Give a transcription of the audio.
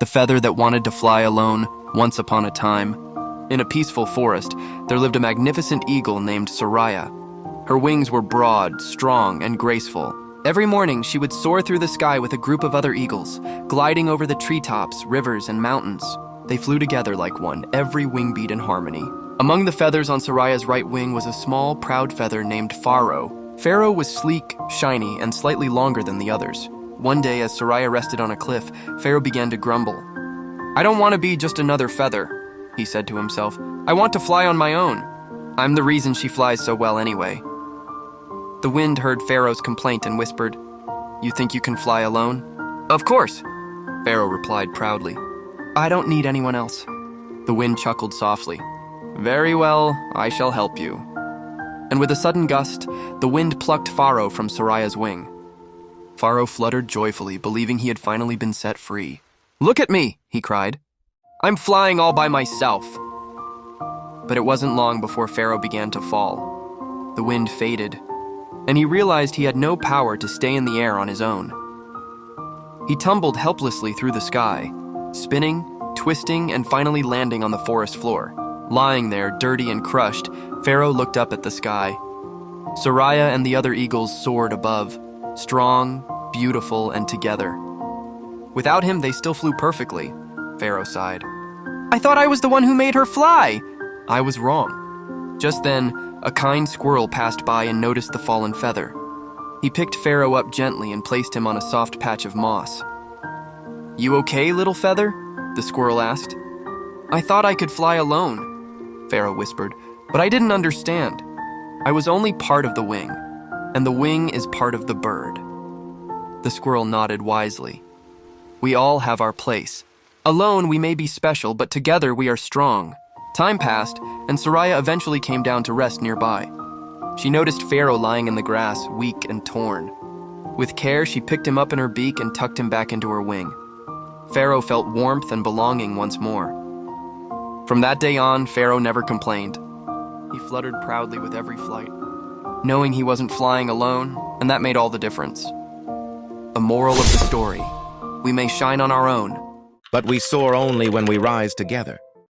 the feather that wanted to fly alone once upon a time. In a peaceful forest, there lived a magnificent eagle named Soraya. Her wings were broad, strong, and graceful. Every morning, she would soar through the sky with a group of other eagles, gliding over the treetops, rivers, and mountains. They flew together like one, every wing beat in harmony. Among the feathers on Soraya's right wing was a small, proud feather named Faro. Faro was sleek, shiny, and slightly longer than the others. One day, as Soraya rested on a cliff, Faro began to grumble. "I don't want to be just another feather," he said to himself. "I want to fly on my own. I'm the reason she flies so well anyway." The wind heard Faro's complaint and whispered, "You think you can fly alone?" "Of course," Faro replied proudly. "I don't need anyone else." The wind chuckled softly. "Very well, I shall help you." And with a sudden gust, the wind plucked Faro from Soraya's wing. Faro fluttered joyfully, believing he had finally been set free. "Look at me," he cried. "I'm flying all by myself." But it wasn't long before Faro began to fall. The wind faded, and he realized he had no power to stay in the air on his own. He tumbled helplessly through the sky, spinning, twisting, and finally landing on the forest floor. Lying there, dirty and crushed, Faro looked up at the sky. Soraya and the other eagles soared above, strong, beautiful, and together. Without him, they still flew perfectly, Faro sighed. "I thought I was the one who made her fly." "I was wrong." Just then, a kind squirrel passed by and noticed the fallen feather. He picked Faro up gently and placed him on a soft patch of moss. "You okay, little feather?" the squirrel asked. "I thought I could fly alone," Faro whispered, "but I didn't understand. I was only part of the wing, and the wing is part of the bird." The squirrel nodded wisely. "We all have our place. Alone we may be special, but together we are strong." Time passed, and Soraya eventually came down to rest nearby. She noticed Faro lying in the grass, weak and torn. With care, she picked him up in her beak and tucked him back into her wing. Faro felt warmth and belonging once more. From that day on, Faro never complained. He fluttered proudly with every flight, knowing he wasn't flying alone, and that made all the difference. A moral of the story: we may shine on our own, but we soar only when we rise together.